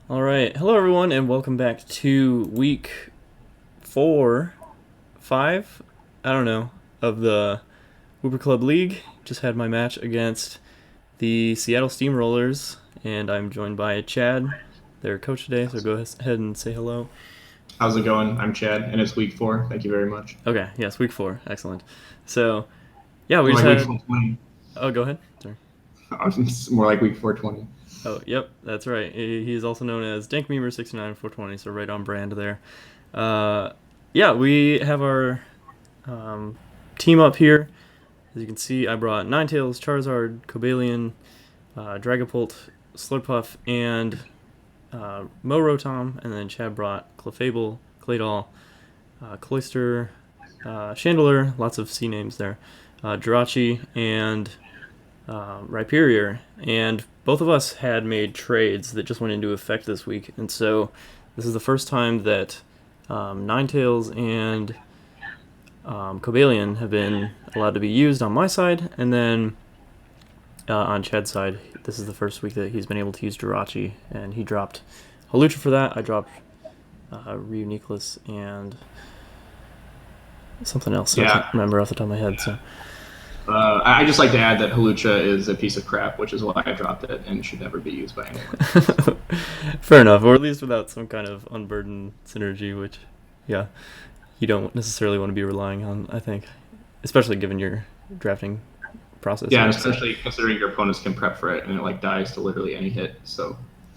All right. Hello, everyone, and welcome back to week 5, I don't know, of the Whooper Club League. Just had my match against the Seattle Steamrollers, and I'm joined by Chad, their coach today, so go ahead and say hello. How's it going? I'm Chad, and it's week 4. Thank you very much. Okay, yes, week 4. Excellent. So, yeah, we More just like week had. 420. Oh, go ahead. Sorry. It's more like week 420. Oh, yep, that's right. He is also known as DankMemer69 420, so right on brand there. Uh, yeah, we have our team up here. As you can see, I brought Ninetales, Charizard, Cobalion, Dragapult, Slurpuff, and Morotom, and then Chad brought Clefable, Claydol, Cloyster, Chandelure, lots of C names there, Jirachi, and Rhyperior. And both of us had made trades that just went into effect this week, and so this is the first time that Ninetales and Cobalion have been allowed to be used on my side, and then on Chad's side, this is the first week that he's been able to use Jirachi, and he dropped Hawlucha for that. I dropped Reuniclus and something else. I Yeah. can't remember off the top of my head. So I just like to add that Hawlucha is a piece of crap, which is why I dropped it and should never be used by anyone. fair enough, or at least without some kind of unburdened synergy, which, yeah, you don't necessarily want to be relying on, I think, especially given your drafting process. Yeah, and especially considering your opponents can prep for it and it dies to literally any hit. So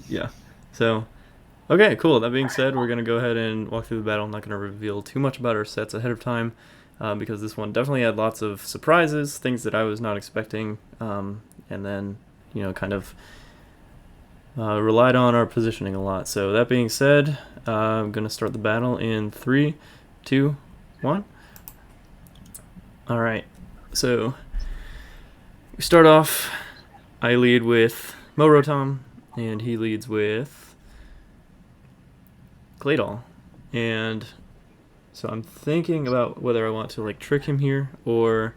Yeah. So, okay, cool. That being said, we're going to go ahead and walk through the battle. I'm not going to reveal too much about our sets ahead of time because this one definitely had lots of surprises, things that I was not expecting, and then, kind of relied on our positioning a lot. So, that being said, I'm going to start the battle in 3, 2, 1. All right. So, we start off. I lead with Morotom, and he leads with Claydol. And so I'm thinking about whether I want to trick him here or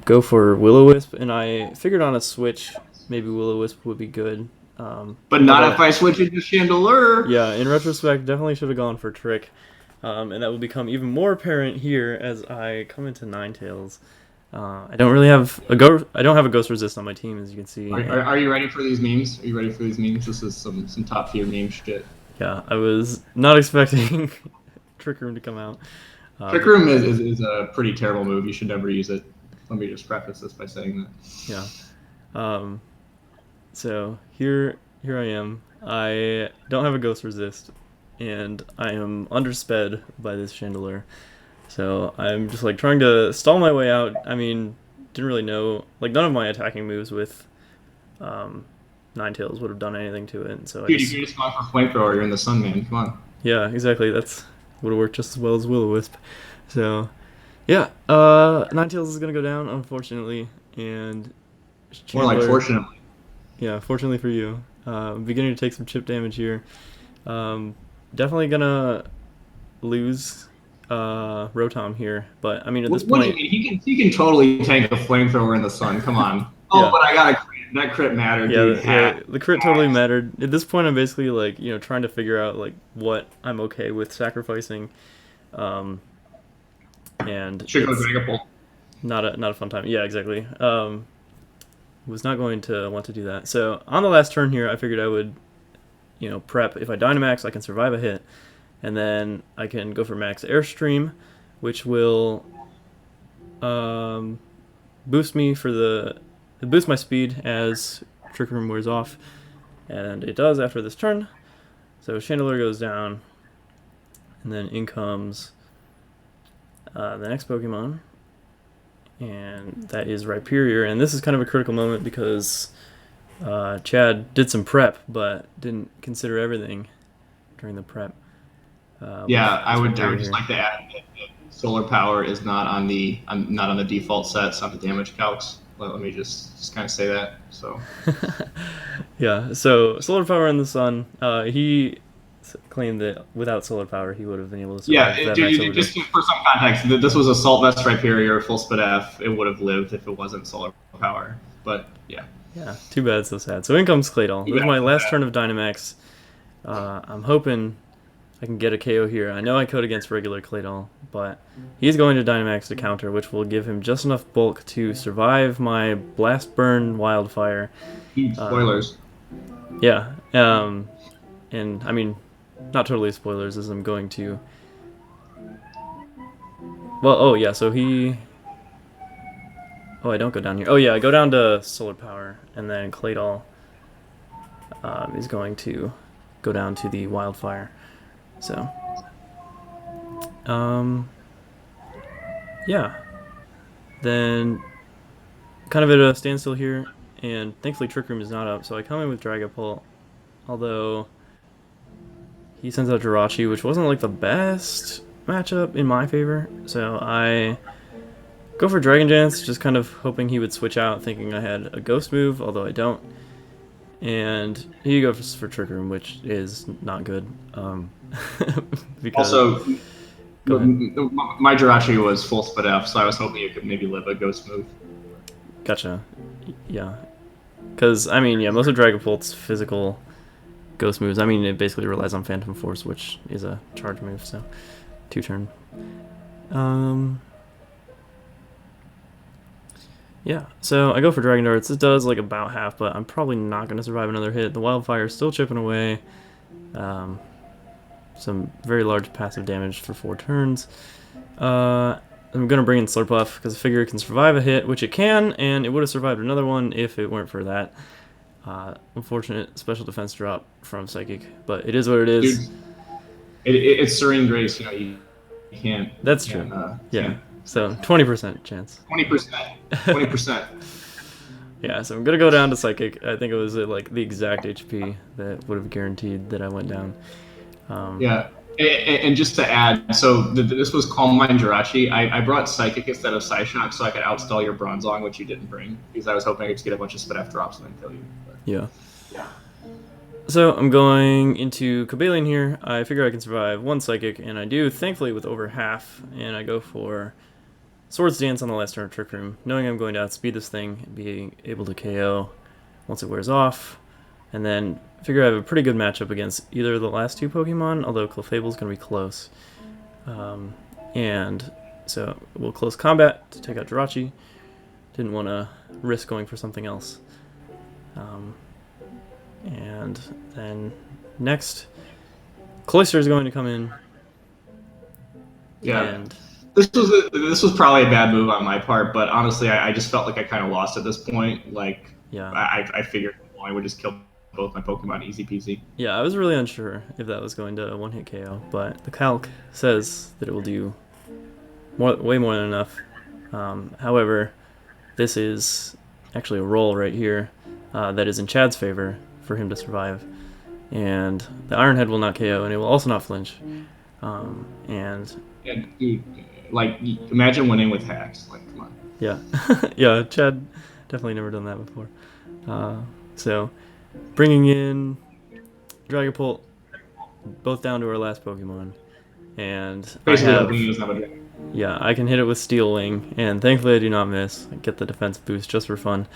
go for Will-O-Wisp. And I figured on a switch, maybe Will-O-Wisp would be good. but not if I switch it to Chandelure. Yeah, in retrospect, definitely should have gone for Trick. And that will become even more apparent here as I come into Ninetales. I don't really have I don't have a Ghost Resist on my team, as you can see. Are you ready for these memes? Are you ready for these memes? This is some top tier meme shit. Yeah, I was not expecting Trick Room to come out. Trick Room is a pretty terrible move. You should never use it. Let me just preface this by saying that. Yeah. So here I am. I don't have a Ghost Resist, and I am undersped by this Chandelure. So I'm just trying to stall my way out. I mean, didn't really know, none of my attacking moves with Ninetales would have done anything to it. And so Dude, you can just go for Flamethrower. You're in the sun, man. Come on. Yeah, exactly. That's would have worked just as well as Will-O-Wisp. So yeah, Ninetales is gonna go down, unfortunately, and More like Chandler, fortunately. yeah, fortunately for you, beginning to take some chip damage here. Definitely gonna lose Rotom here, but I mean at this What do point, you mean? He can totally tank a Flamethrower in the sun. Come on. Oh, yeah. but I got a crit. That crit mattered, dude. The crit totally mattered. At this point, I'm basically trying to figure out what I'm okay with sacrificing, and Should go it's Dragapult. not a fun time. Yeah, exactly. Was not going to want to do that. So on the last turn here, I figured I would, prep. If I Dynamax, I can survive a hit, and then I can go for Max Airstream, which will boost my speed as Trick Room wears off, and it does after this turn. So Chandelure goes down, and then in comes the next Pokemon, and that is Rhyperior. And this is kind of a critical moment because Chad did some prep, but didn't consider everything during the prep. Yeah, I would just like to add that Solar Power is not on the default sets on the damage calcs. Let me just kind of say that. So yeah, so Solar Power in the Sun, he claimed that without Solar Power he would have been able to survive that max overdose. Just for some context, this was Assault Vest Rhyperior, full spit F. It would have lived if it wasn't Solar Power. But yeah. Yeah, too bad, so sad. So in comes Claydol. This is my last turn of Dynamax. I'm hoping I can get a KO here. I know I could against regular Claydol, but he's going to Dynamax to counter, which will give him just enough bulk to survive my Blast Burn Wildfire. Huge spoilers. Yeah, and I mean, not totally spoilers, as I'm going to... Well, oh yeah, so he... Oh, I don't go down here. Oh yeah, I go down to Solar Power, and then Claydol is going to go down to the Wildfire. So, yeah. Then, kind of at a standstill here, and thankfully Trick Room is not up, so I come in with Dragapult, although he sends out Jirachi, which wasn't like the best matchup in my favor, so I go for Dragon Dance, just kind of hoping he would switch out, thinking I had a Ghost move, although I don't. And he goes for Trick Room, which is not good. Because also, my Jirachi was full split F, so I was hoping you could maybe live a Ghost move. Gotcha. Yeah. Because, I mean, yeah, most of Dragapult's physical Ghost moves, I mean, it basically relies on Phantom Force, which is a charge move, so 2-turn. Yeah, so I go for Dragon Darts. It does like about half, but I'm probably not going to survive another hit. The Wildfire is still chipping away. Some very large passive damage for 4 turns. I'm going to bring in Slurpuff because I figure it can survive a hit, which it can, and it would have survived another one if it weren't for that unfortunate special defense drop from Psychic. But it is what it is. Dude, it's Serene Grace, you can't... That's true. Yeah. So 20% chance. 20%. 20%. Yeah, so I'm gonna go down to Psychic. I think it was like the exact HP that would have guaranteed that I went down. Yeah, and just to add, so this was Calm Mind Jirachi. I brought Psychic instead of Psyshock so I could outstall your Bronzong, which you didn't bring, because I was hoping I could just get a bunch of Spit F drops and then kill you. But, yeah. So I'm going into Cobalion here. I figure I can survive 1 Psychic, and I do, thankfully, with over half, and I go for Swords Dance on the last turn of Trick Room, knowing I'm going to outspeed this thing and being able to KO once it wears off, and then figure I have a pretty good matchup against either of the last 2 Pokemon, although Clefable's going to be close. And so we'll close combat to take out Jirachi. Didn't want to risk going for something else. And then next, Cloyster is going to come in. Yeah. And this was probably a bad move on my part, but honestly, I just felt like I kind of lost at this point. Like, yeah, I figured I would just kill both my Pokemon easy peasy. Yeah, I was really unsure if that was going to one-hit KO, but the calc says that it will do way more than enough. However, this is actually a roll right here that is in Chad's favor for him to survive, and the Iron Head will not KO, and it will also not flinch. Yeah, dude, like, imagine winning with hacks. Like, come on. Yeah, yeah, Chad definitely never done that before. So, bringing in Dragapult, both down to our last Pokemon, and I can hit it with Steel Wing, and thankfully I do not miss. I get the defense boost just for fun,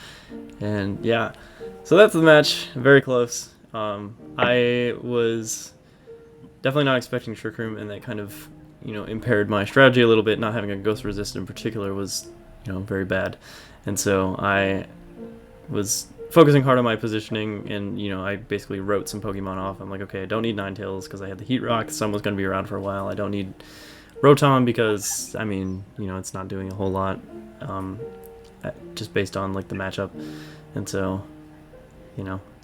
and yeah, so that's the match. Very close. I was definitely not expecting Trick Room, and that kind of impaired my strategy a little bit. Not having a Ghost Resist in particular was very bad, and so I was focusing hard on my positioning, and I basically wrote some Pokemon off. I'm like, okay, I don't need Ninetales because I had the Heat Rock. Sun was going to be around for a while. I don't need Rotom because I mean, it's not doing a whole lot, just based on like the matchup, and so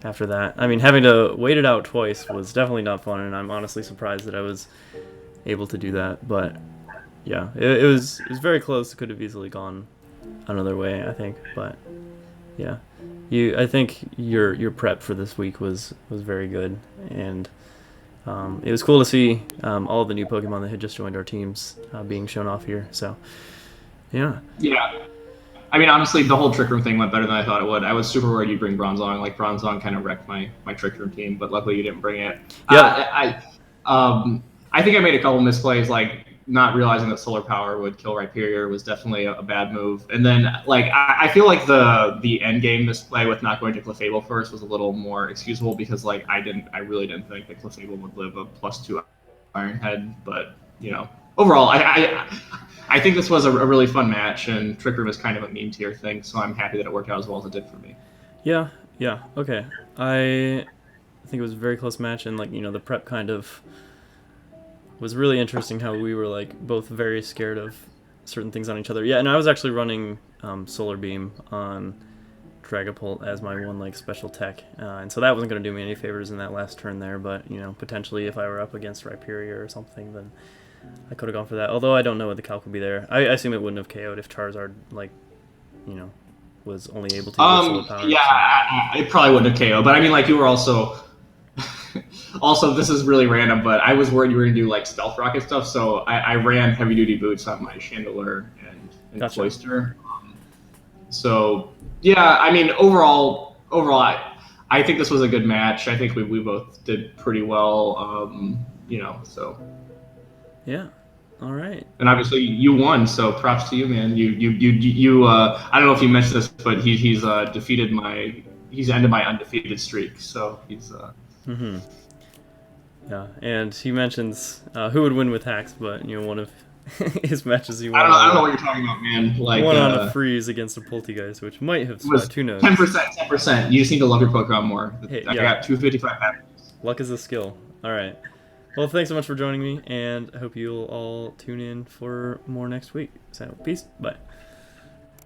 after that, I mean, having to wait it out twice was definitely not fun, and I'm honestly surprised that I was able to do that. But yeah, it was very close. It could have easily gone another way, I think. But yeah, I think your prep for this week was very good, and it was cool to see all of the new Pokemon that had just joined our teams being shown off here. So yeah. I mean, honestly, the whole Trick Room thing went better than I thought it would. I was super worried you'd bring Bronzong. Like, Bronzong kind of wrecked my Trick Room team, but luckily you didn't bring it. Yeah. I think I made a couple misplays. Like, not realizing that solar power would kill Rhyperior was definitely a bad move. And then like I feel like the end game misplay with not going to Clefable first was a little more excusable because like I really didn't think that Clefable would live a +2 Iron Head, but overall I think this was a really fun match, and Trick Room is kind of a meme tier thing, so I'm happy that it worked out as well as it did for me. Yeah, okay. I think it was a very close match, and like the prep kind of was really interesting how we were like both very scared of certain things on each other. Yeah, and I was actually running Solar Beam on Dragapult as my one like special tech, and so that wasn't going to do me any favors in that last turn there. But potentially if I were up against Rhyperior or something, then I could have gone for that. Although I don't know what the calc would be there. I assume it wouldn't have KO'd if Charizard like was only able to use solar power. Yeah, it probably wouldn't have KO. But I mean, like you were also. Also, this is really random, but I was worried you were going to do like stealth rocket stuff, so I ran heavy duty boots on my Chandelure and Gotcha. Cloyster. So yeah, I mean overall, I think this was a good match. I think we both did pretty well. So Yeah. All right. and obviously you won, so props to you, man. You I don't know if you mentioned this, but he's ended my undefeated streak, so he's Mm-hmm. Yeah, and he mentions who would win with hacks, but one of his matches he won. I don't know what you're talking about, man. Like won on a freeze against a Poltegeist, which might have swept. Who knows? 10%. You just need to love your Pokemon more. Hey, I got 255 happiness. Luck is a skill. All right. Well, thanks so much for joining me, and I hope you'll all tune in for more next week. So, peace. Bye.